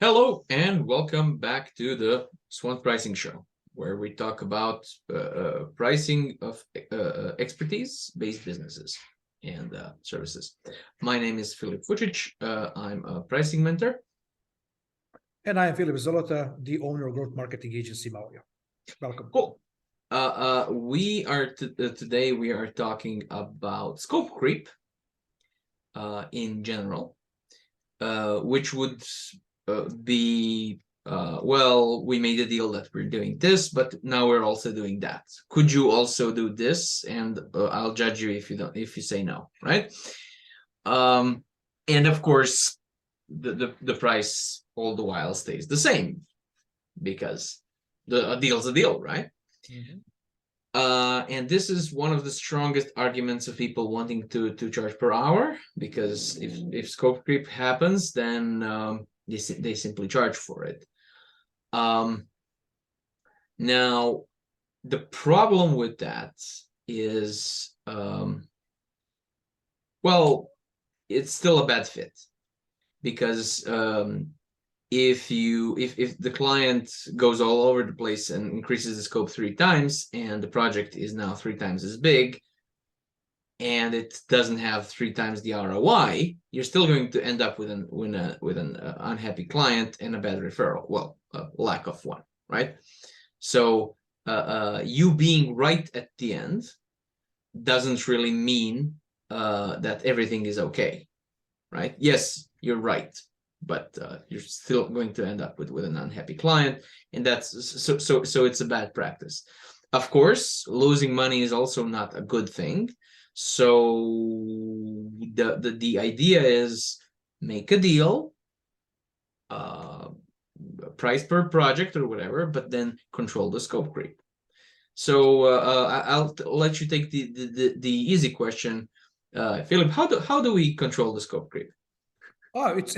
Hello and welcome back to the Swan Pricing Show, where we talk about pricing of expertise-based businesses and services. My name is Filip Vucic. I'm a pricing mentor. And I am Filip Zolota, the owner of Growth Marketing Agency Mauria. Welcome. Cool. Today we are talking about scope creep in general, which would be well, we made a deal that we're doing this, but now we're also doing that. Could you also do this? And I'll judge you if you say no, right? And of course, the price all the while stays the same because a deal's a deal, right? Mm-hmm. And this is one of the strongest arguments of people wanting to charge per hour, because if scope creep happens, then they simply charge for it. Now, the problem with that is, well, it's still a bad fit, because if the client goes all over the place and increases the scope 3 times, and the project is now 3 times as big, and it doesn't have 3 times the ROI, you're still going to end up with an unhappy client and a bad referral. Well, lack of one, right? So you being right at the end doesn't really mean that everything is okay, right? Yes, you're right, but you're still going to end up with an unhappy client, and that's so it's a bad practice. Of course, losing money is also not a good thing. So the idea is make a deal, price per project or whatever, but then control the scope creep. So I'll let you take the easy question, Filip. How do we control the scope creep? Oh, it's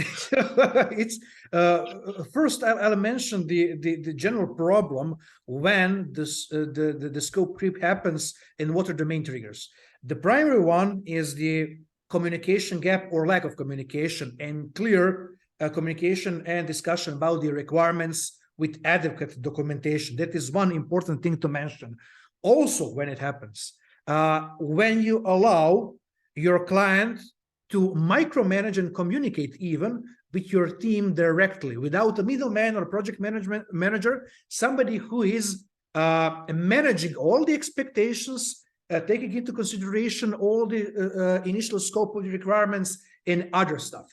first I'll mention the general problem when the scope creep happens, and what are the main triggers. The primary one is the communication gap or lack of communication, and clear communication and discussion about the requirements with adequate documentation. That is one important thing to mention. Also, when it happens, when you allow your client to micromanage and communicate even with your team directly without a middleman or project management manager, somebody who is managing all the expectations, taking into consideration all the initial scope of the requirements and other stuff.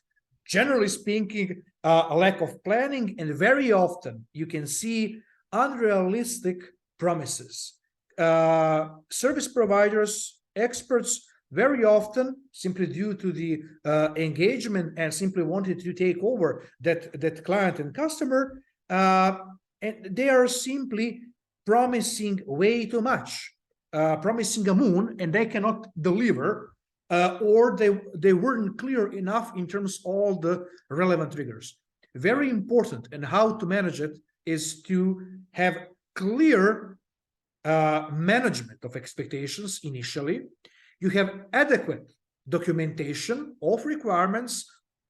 Generally speaking, a lack of planning, and very often you can see unrealistic promises. Service providers, experts, very often, simply due to the engagement and simply wanted to take over that client and customer, and they are simply promising way too much, promising a moon, and they cannot deliver, or they weren't clear enough in terms of all the relevant triggers. Very important, and how to manage it is to have clear management of expectations initially. You have adequate documentation of requirements,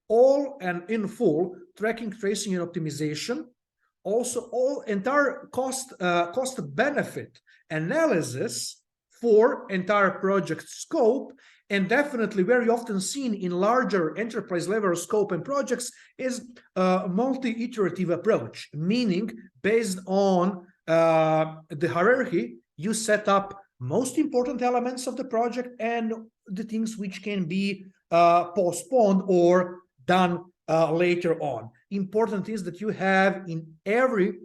all and in full, tracking, tracing, and optimization. Also, all entire cost benefit analysis for entire project scope, and definitely very often seen in larger enterprise level scope and projects is a multi-iterative approach, meaning based on the hierarchy, you set up most important elements of the project and the things which can be postponed or done later on. Important is that you have in every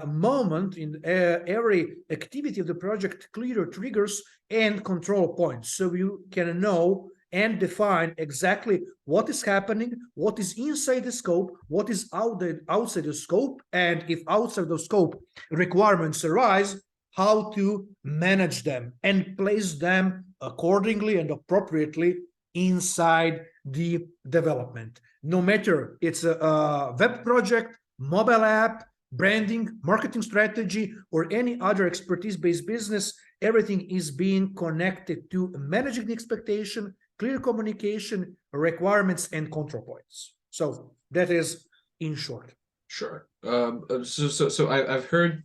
moment, in every activity of the project, clear triggers and control points, so you can know and define exactly what is happening, what is inside the scope, what is outside the scope, and if outside the scope requirements arise, how to manage them and place them accordingly and appropriately inside the development. No matter it's a web project, mobile app, branding, marketing strategy, or any other expertise-based business, everything is being connected to managing the expectation, clear communication, requirements, and control points. So that is in short? Sure. I've heard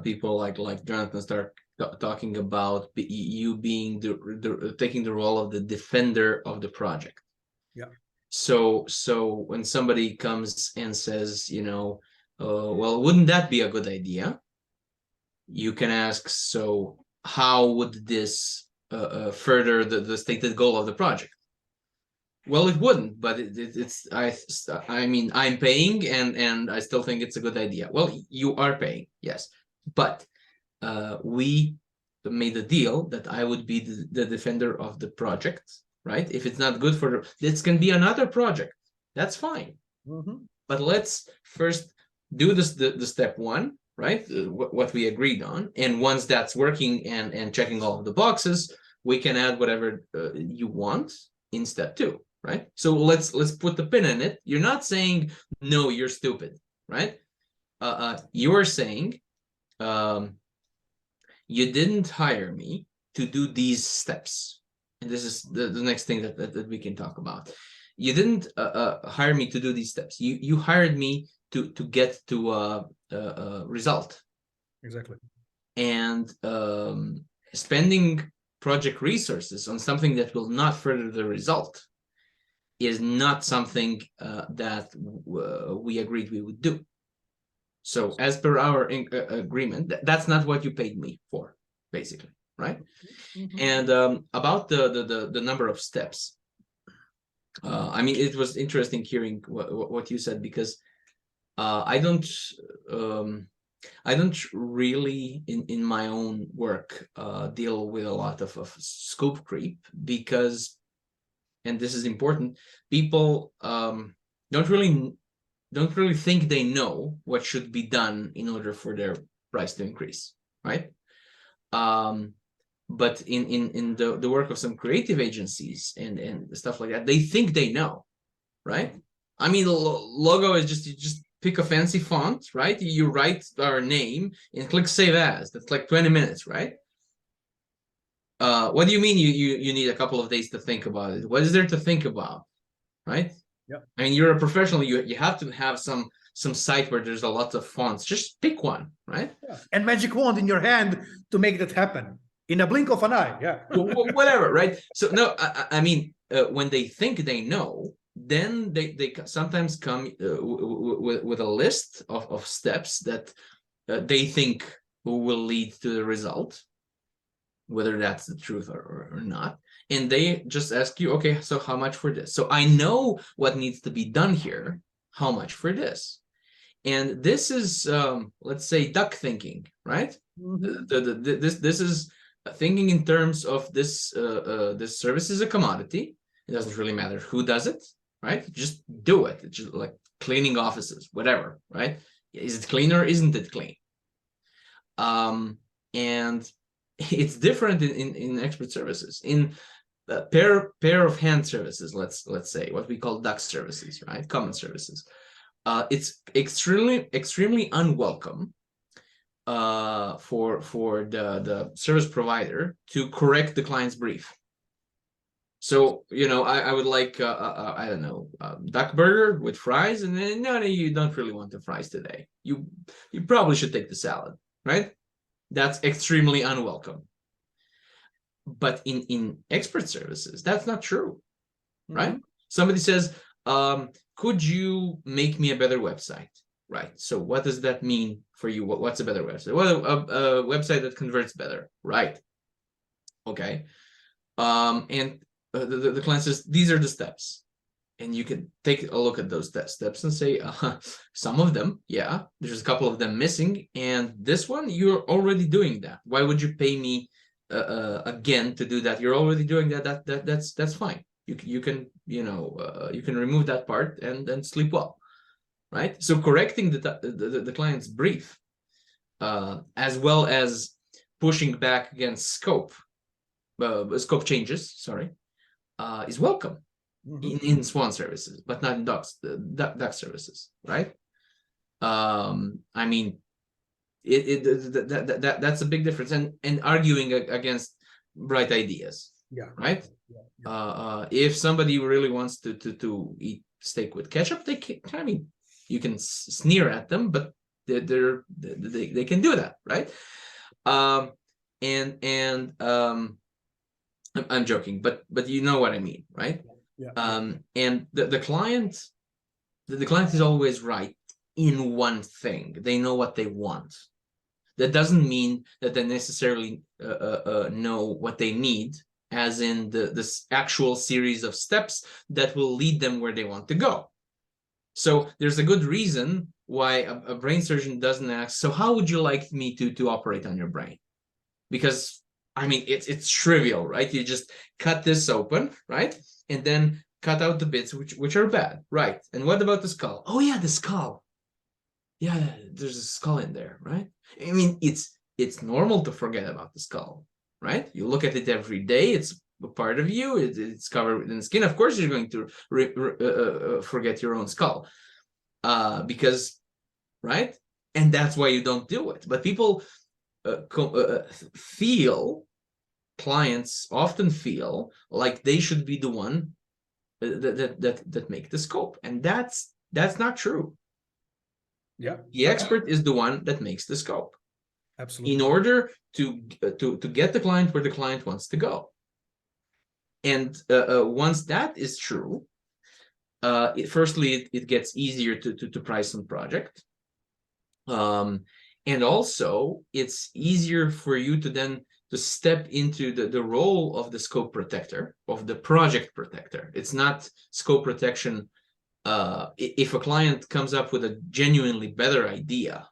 people like Jonathan Stark talking about you being taking the role of the defender of the project. Yeah. So when somebody comes and says, well, wouldn't that be a good idea? You can ask, so how would this further the stated goal of the project? Well, it wouldn't, but I mean, I'm paying and I still think it's a good idea. Well, you are paying, yes, but we made a deal that I would be the defender of the project, right? If it's not good for this can be another project, that's fine. But let's first do this the step one, right? What we agreed on, and once that's working and checking all of the boxes, we can add whatever you want in step two, right? So let's put the pin in it. You're not saying no, you're stupid, right? You're saying you didn't hire me to do these steps, and this is the next thing that we can talk about. You didn't hire me to do these steps. You hired me to get to a result. Exactly. And spending project resources on something that will not further the result is not something that we agreed we would do. So as per our agreement, that's not what you paid me for, basically, right? And about the number of steps, I mean, it was interesting hearing what you said, because I don't really in my own work deal with a lot of scope creep, because, and this is important, people don't really think they know what should be done in order for their price to increase, right? But in the work of some creative agencies and stuff like that, they think they know, right? I mean, the logo is just, you just pick a fancy font, right? You write our name and click save as. That's like 20 minutes, right? What do you mean you need a couple of days to think about it? What is there to think about, right? Yeah. I mean, you're a professional. You have to have some site where there's a lot of fonts. Just pick one, right? Yeah. And magic wand in your hand to make that happen in a blink of an eye. Yeah. Whatever, right? So no, I mean, when they think they know, then they sometimes come with a list of steps that they think will lead to the result, whether that's the truth or not. And they just ask you, okay, so how much for this? So I know what needs to be done here. How much for this? And this is, let's say, duck thinking, right? This is thinking in terms of this this service is a commodity. It doesn't really matter who does it, right? Just do it. It's just like cleaning offices, whatever, right? Is it clean or isn't it clean? And it's different in expert services. In pair of hand services, let's say, what we call duck services, right? Common services. It's extremely unwelcome for the service provider to correct the client's brief. So, I would like I don't know, duck burger with fries, and then no, you don't really want the fries today. You probably should take the salad, right? That's extremely unwelcome. But in expert services, that's not true, right? Somebody says, could you make me a better website? Right. So what does that mean for you? What's a better website? Well, a website that converts better. Right. Okay. And the client says, these are the steps. And you can take a look at those steps and say, some of them, yeah, there's a couple of them missing. And this one, you're already doing that. Why would you pay me again to do that? You're already doing that. That's fine. You can you can remove that part and then sleep well, right? So correcting the client's brief, as well as pushing back against scope changes, sorry, is welcome in Swan services, but not in duck services, right? I mean, that's a big difference, and arguing against bright ideas. Yeah. Right. If somebody really wants to eat steak with ketchup, they can, I mean, you can sneer at them, but they can do that, right? I'm joking, but you know what I mean, right? Yeah. And the client is always right in one thing. They know what they want. That doesn't mean that they necessarily know what they need, as in this actual series of steps that will lead them where they want to go. So there's a good reason why a brain surgeon doesn't ask, so how would you like me to operate on your brain? Because I mean, it's trivial, right? You just cut this open, right? And then cut out the bits which are bad, right? And what about the skull? Oh yeah, the skull. Yeah, there's a skull in there, right? I mean, it's normal to forget about the skull, right? You look at it every day. It's a part of you. It's covered in skin. Of course, you're going to forget your own skull, because, right? And that's why you don't do it. But people clients often feel like they should be the one that make the scope, and that's not true. Yeah. The expert is the one that makes the scope, Absolutely. in order to get the client where the client wants to go. And once that is true, firstly, it gets easier to price on project. And also, it's easier for you to then to step into the role of the scope protector, of the project protector. It's not scope protection. If a client comes up with a genuinely better idea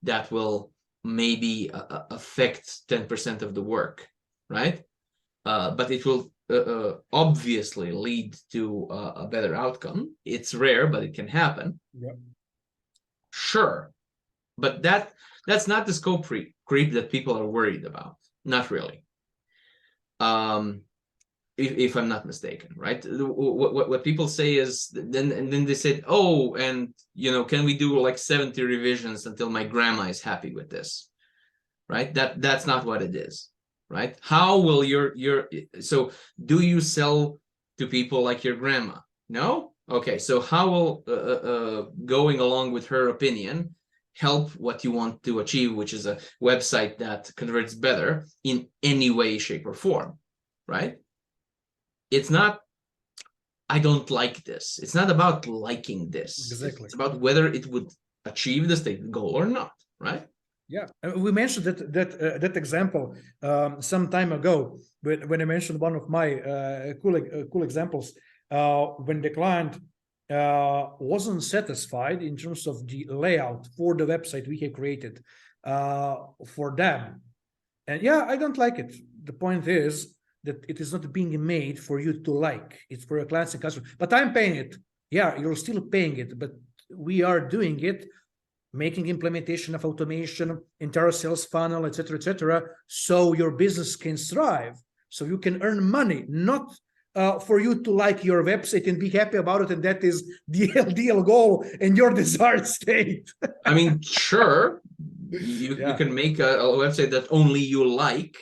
that will maybe affect 10% of the work, right? But it will obviously lead to a better outcome. It's rare, but it can happen. Yeah. Sure. But that's not the scope creep that people are worried about. Not really. If I'm not mistaken, right? What people say is then they said, oh, and can we do like 70 revisions until my grandma is happy with this, right? That's not what it is, right? How will so do you sell to people like your grandma? No? Okay, so how will going along with her opinion help what you want to achieve, which is a website that converts better in any way, shape, or form, right? It's not, I don't like this. It's not about liking this. Exactly. It's about whether it would achieve the stated goal or not, right? Yeah, we mentioned that example some time ago when I mentioned one of my cool examples when the client wasn't satisfied in terms of the layout for the website we have created for them, and yeah, I don't like it. The point is that it is not being made for you to like. It's for your clients and customers. But I'm paying it. Yeah, you're still paying it, but we are doing it, making implementation of automation, entire sales funnel, etc., so your business can thrive, so you can earn money, not for you to like your website and be happy about it, and that is the LDL goal and your desired state. I mean, sure, you can make a website that only you like,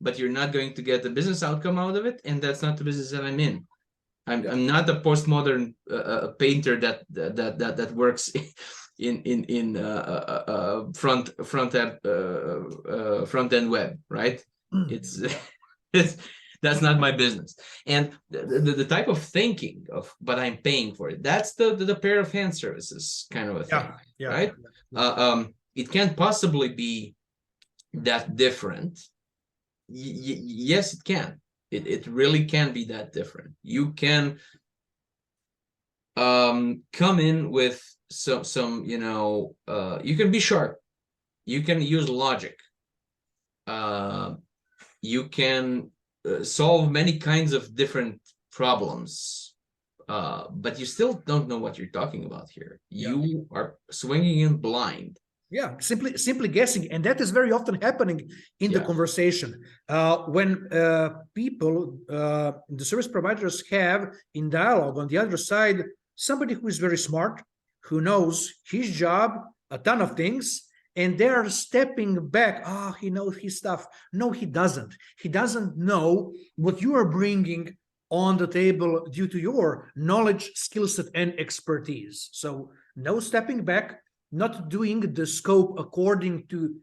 but you're not going to get the business outcome out of it, and that's not the business that I'm in. I'm not a postmodern painter that works in front end web, right? It's that's not my business. And the type of thinking of, but I'm paying for it, that's the pair of hand services kind of a thing, right? It can't possibly be that different. Yes, it can. It really can be that different. You can come in with some you can be sharp, you can use logic, you can solve many kinds of different problems, but you still don't know what you're talking about here. You are swinging in blind. Yeah, simply guessing, and that is very often happening in the conversation when people, the service providers, have in dialogue on the other side somebody who is very smart, who knows his job, a ton of things, and they're stepping back. He knows his stuff. No, he doesn't. He doesn't know what you are bringing on the table due to your knowledge, skill set, and expertise. So no stepping back, not doing the scope according to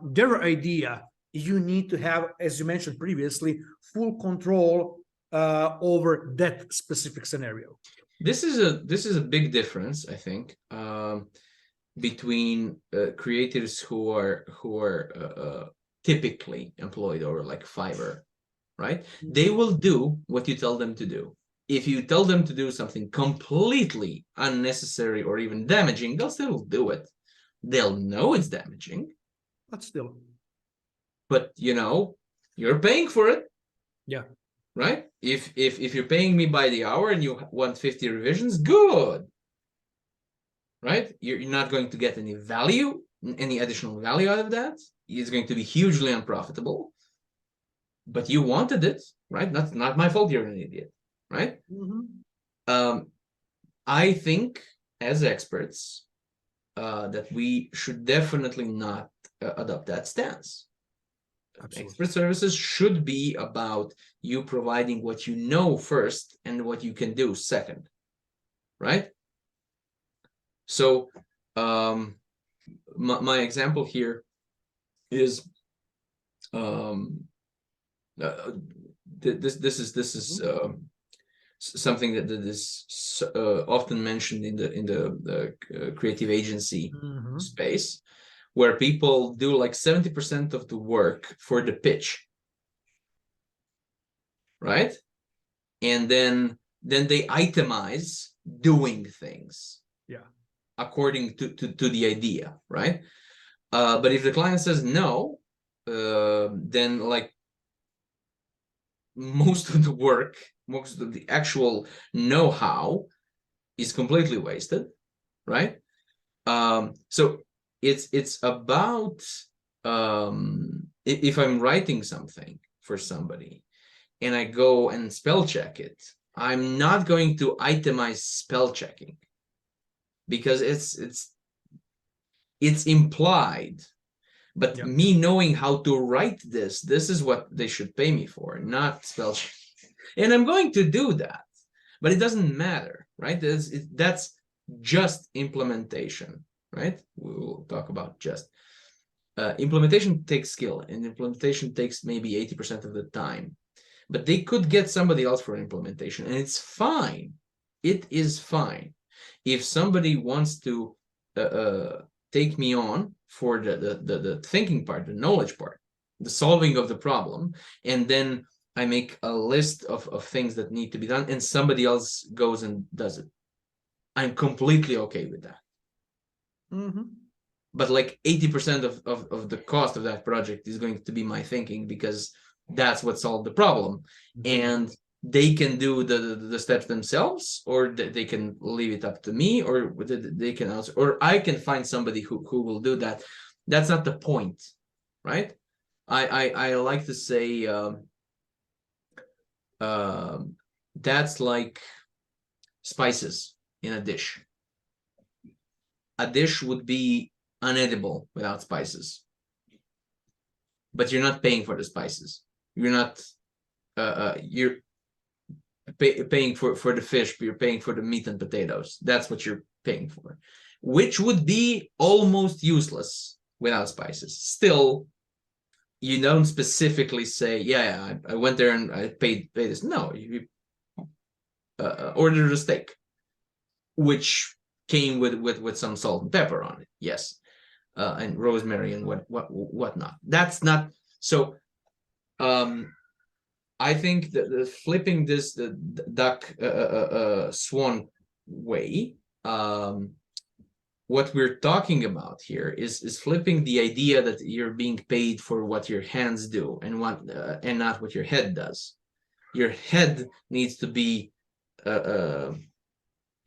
their idea. You need to have, as you mentioned previously, full control over that specific scenario. This is a big difference, I think, between creatives who are typically employed over like Fiverr, right? They will do what you tell them to do. If you tell them to do something completely unnecessary or even damaging, they'll still do it. They'll know it's damaging, But still, but you know, you're paying for it. yeah. Right? If you're paying me by the hour and you want 50 revisions, good. Right? You're not going to get any value, any additional value out of that. It's going to be hugely unprofitable. But you wanted it, right? That's not my fault. You're an idiot, right? I think as experts that we should definitely not adopt that stance. Absolutely. Expert services should be about you providing what you know first and what you can do second, right? So my example here is this is something that is often mentioned in the creative agency space, where people do like 70% of the work for the pitch, right? And then they itemize doing things, yeah, according to the idea, right? But if the client says no, then like most of the work, most of the actual know-how is completely wasted, right? So it's about if I'm writing something for somebody and I go and spell check it, I'm not going to itemize spell checking, because it's implied. But yeah. me knowing how to write this is what they should pay me for, not spell check. And I'm going to do that, but it doesn't matter, right? That's just implementation, right? We will talk about just implementation takes skill, and implementation takes maybe 80% of the time, but they could get somebody else for implementation, and it's fine. It is fine. If somebody wants to take me on for the thinking part, the knowledge part, the solving of the problem, and then I make a list of things that need to be done, and somebody else goes and does it, I'm completely okay with that. But like 80% of the cost of that project is going to be my thinking, because that's what solved the problem. And they can do the steps themselves, or they can leave it up to me, or they can also, or I can find somebody who will do that. That's not the point, right? I like to say that's like spices in a dish. A dish would be unedible without spices, but you're not paying for the spices. You're not you're paying for the fish, but you're paying for the meat and potatoes. That's what you're paying for, which would be almost useless without spices. Still, you don't specifically say, yeah, I went there and I paid this. No, you ordered a steak, which came with some salt and pepper on it, yes, and rosemary and whatnot. That's not so. I think that the flipping this the duck swan way, what we're talking about here is flipping the idea that you're being paid for what your hands do and not what your head does. Your head needs to be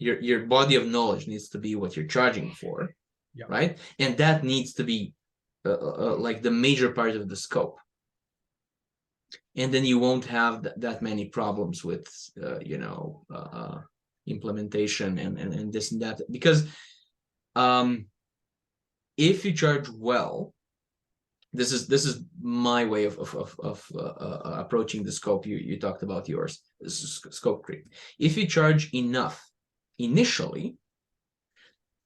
your body of knowledge needs to be what you're charging for, yeah, right? And that needs to be like the major part of the scope. And then you won't have that many problems with implementation and this and that, because if you charge well, this is my way of approaching the scope. You talked about yours. This is scope creep. If you charge enough initially,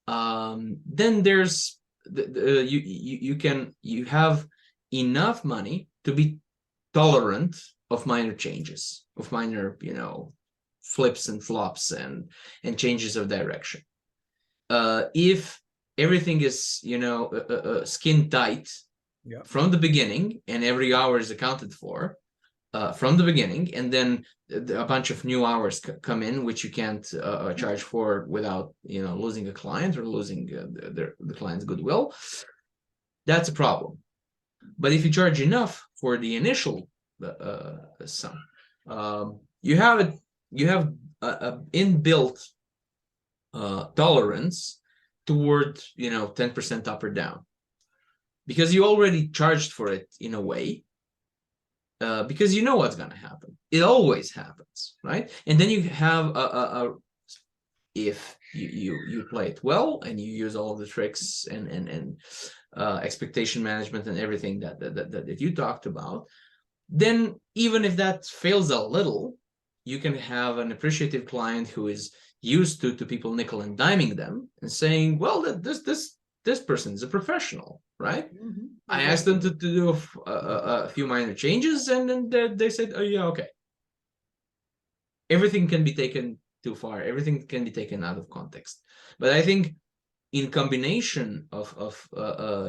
then there's you have enough money to be tolerant of minor changes, of minor, flips and flops and changes of direction. If everything is, skin tight from the beginning, and every hour is accounted for from the beginning, and then a bunch of new hours come in which you can't charge for without losing a client or losing the client's goodwill, that's a problem. But if you charge enough for the initial sum, you have a inbuilt tolerance toward 10% up or down, because you already charged for it in a way, because you know what's going to happen. It always happens, right? And then you have if you play it well and you use all of the tricks and expectation management and everything that you talked about, then even if that fails a little, you can have an appreciative client who is used to people nickel and diming them and saying, well, this person is a professional, right? Mm-hmm. I asked them to do a few minor changes, and then they said, oh yeah, okay. Everything can be taken too far. Everything can be taken out of context. But I think in combination of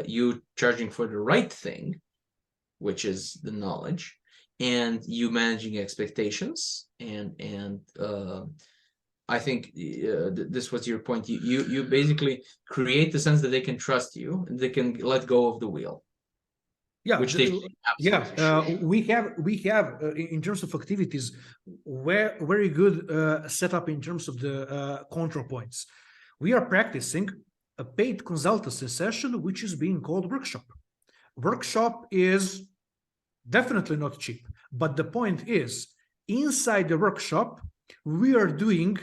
you charging for the right thing, which is the knowledge, and you managing expectations, and I think this was your point. You basically create the sense that they can trust you and they can let go of the wheel. Yeah, which they we have in terms of activities, very good setup in terms of the control points. We are practicing a paid consultancy session, which is being called workshop. Workshop is definitely not cheap, but the point is, inside the workshop, we are doing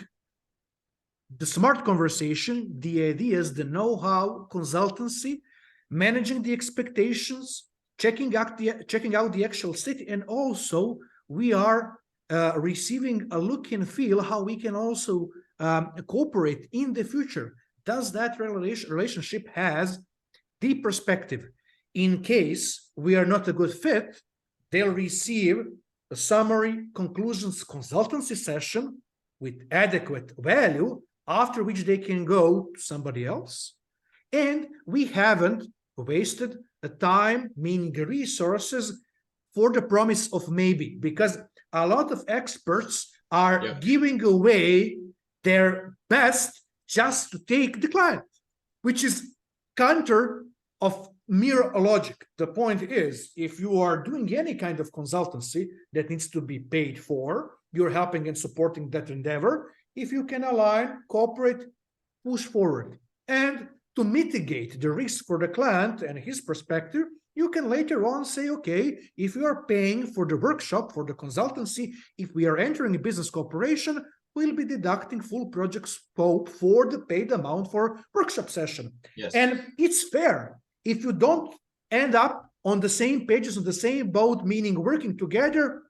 the smart conversation, the ideas, the know-how, consultancy, managing the expectations, checking out the actual state, and also we are receiving a look and feel how we can also cooperate in the future. Does that relationship has the perspective? In case we are not a good fit, they'll receive a summary conclusions consultancy session with adequate value, after which they can go to somebody else. And we haven't wasted a time, meaning resources, for the promise of maybe, because a lot of experts are giving away their best just to take the client, which is counter of mere logic. The point is, if you are doing any kind of consultancy that needs to be paid for, you're helping and supporting that endeavor. If you can align, cooperate, push forward. And to mitigate the risk for the client and his perspective, you can later on say, okay, if you are paying for the workshop, for the consultancy, if we are entering a business cooperation, we'll be deducting full project scope for the paid amount for workshop session. Yes. And it's fair. If you don't end up on the same pages, on the same boat, meaning working together,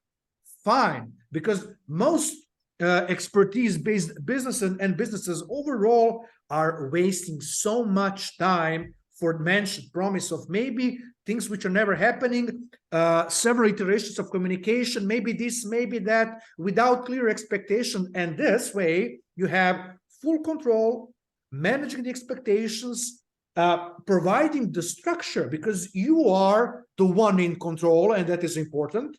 fine. Because most expertise-based businesses and businesses overall are wasting so much time for mentioned promise of maybe things which are never happening, several iterations of communication, maybe this, maybe that, without clear expectation. And this way, you have full control, managing the expectations, providing the structure, because you are the one in control, and that is important.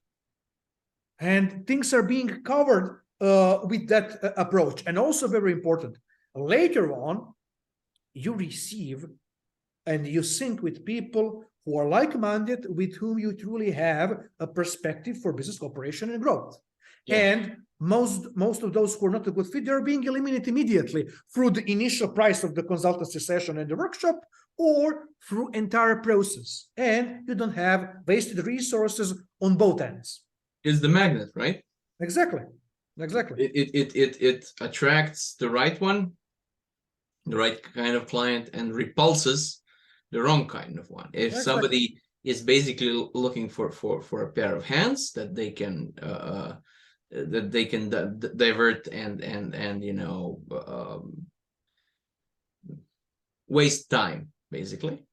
And things are being covered with that approach. And also very important, later on, you receive and you sync with people who are like-minded, with whom you truly have a perspective for business cooperation and growth. And most of those who are not a good fit, they're being eliminated immediately through the initial price of the consultancy session and the workshop, or through entire process. And you don't have wasted resources on both ends. Is the magnet, right? Exactly. It attracts the right one, the right kind of client, and repulses the wrong kind of one. If somebody is basically looking for a pair of hands that they can divert and you know, waste time basically.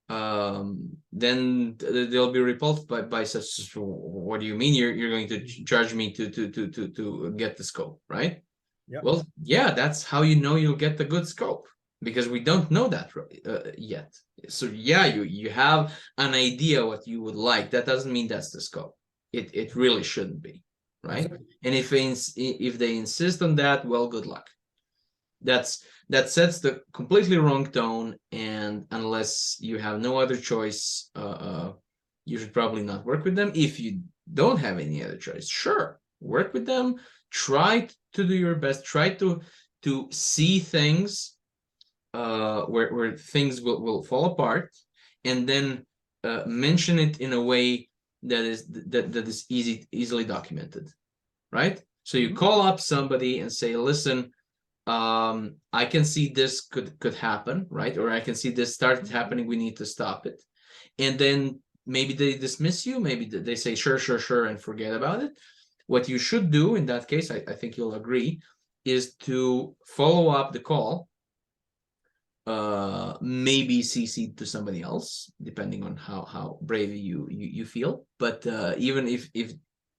Then they'll be repulsed by such. What do you mean you're going to charge me to get the scope, right? Yeah. Well, yeah, that's how you know you'll get the good scope, because we don't know that yet. So yeah, you have an idea what you would like. That doesn't mean that's the scope. It really shouldn't be, right? Exactly. And if they insist on that, well, good luck. That sets the completely wrong tone, and unless you have no other choice, you should probably not work with them. If you don't have any other choice, sure, work with them, try to do your best, try to see things where things will fall apart, and then mention it in a way that is easily documented, right? So you call up somebody and say, listen, I can see this could happen, right? Or I can see this started happening, we need to stop it. And then maybe they dismiss you, maybe they say sure and forget about it. What you should do in that case, I think you'll agree, is to follow up the call, maybe CC to somebody else, depending on how brave you feel. But even if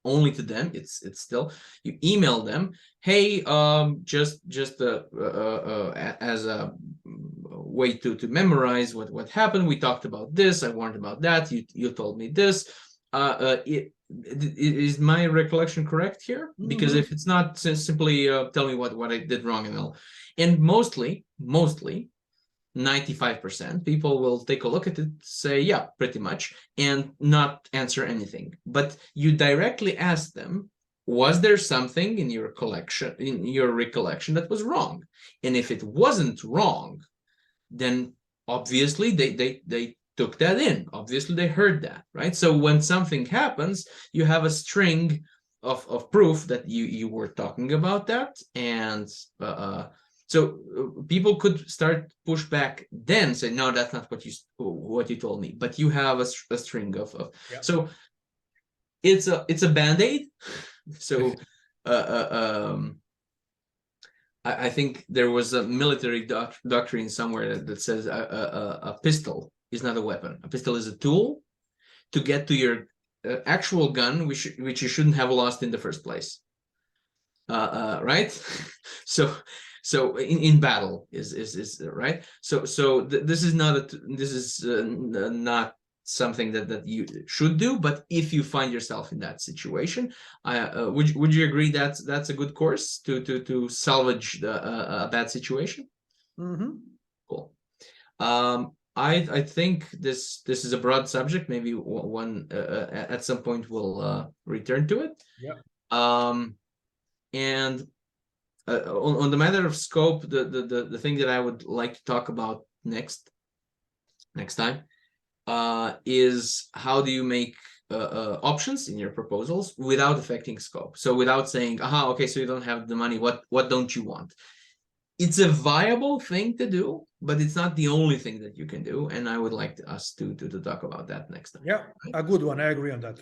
only to them, it's still, you email them, hey, just as a way to memorize what happened, we talked about this, I warned about that, you told me this. Is my recollection correct here? Because if it's not, simply tell me what I did wrong, and all. And mostly 95% people will take a look at it, say yeah, pretty much, and not answer anything. But you directly ask them, was there something in your recollection that was wrong? And if it wasn't wrong, then obviously they took that in, obviously they heard that, right? So when something happens, you have a string of proof that you were talking about that. And so people could start push back, then say, no, that's not what you told me, but you have a string of Yeah. So it's a band-aid. So I think there was a military doctrine somewhere that says a pistol is not a weapon. A pistol is a tool to get to your actual gun, which you shouldn't have lost in the first place. Right? So in battle is right. So this is not something that you should do. But if you find yourself in that situation, would you agree that's a good course to salvage a bad situation? Cool. I think this is a broad subject. Maybe one at some point we'll return to it. Yeah. And on the matter of scope, the thing that I would like to talk about next time is how do you make options in your proposals without affecting scope. So without saying, aha, okay, so you don't have the money, what don't you want? It's a viable thing to do, but it's not the only thing that you can do. And I would like us to talk about that next time. Yeah, right? A good one. I agree on that.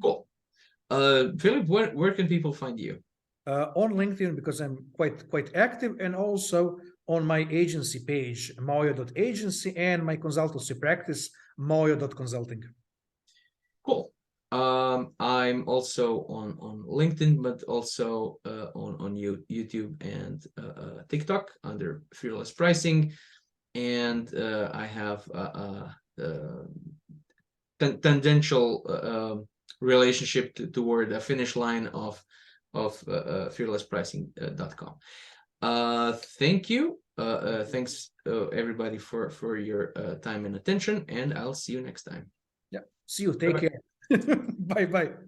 Cool. Philip, where can people find you? On LinkedIn, because I'm quite active, and also on my agency page, maoyo.agency, and my consultancy practice, maoyo.consulting. Cool. I'm also on LinkedIn, but also on YouTube and TikTok under Fearless Pricing, and I have tangential relationship toward a finish line of fearlesspricing.com. Thank you. Thanks everybody for your time and attention, and I'll see you next time. Yeah. See you. Take care. Bye bye.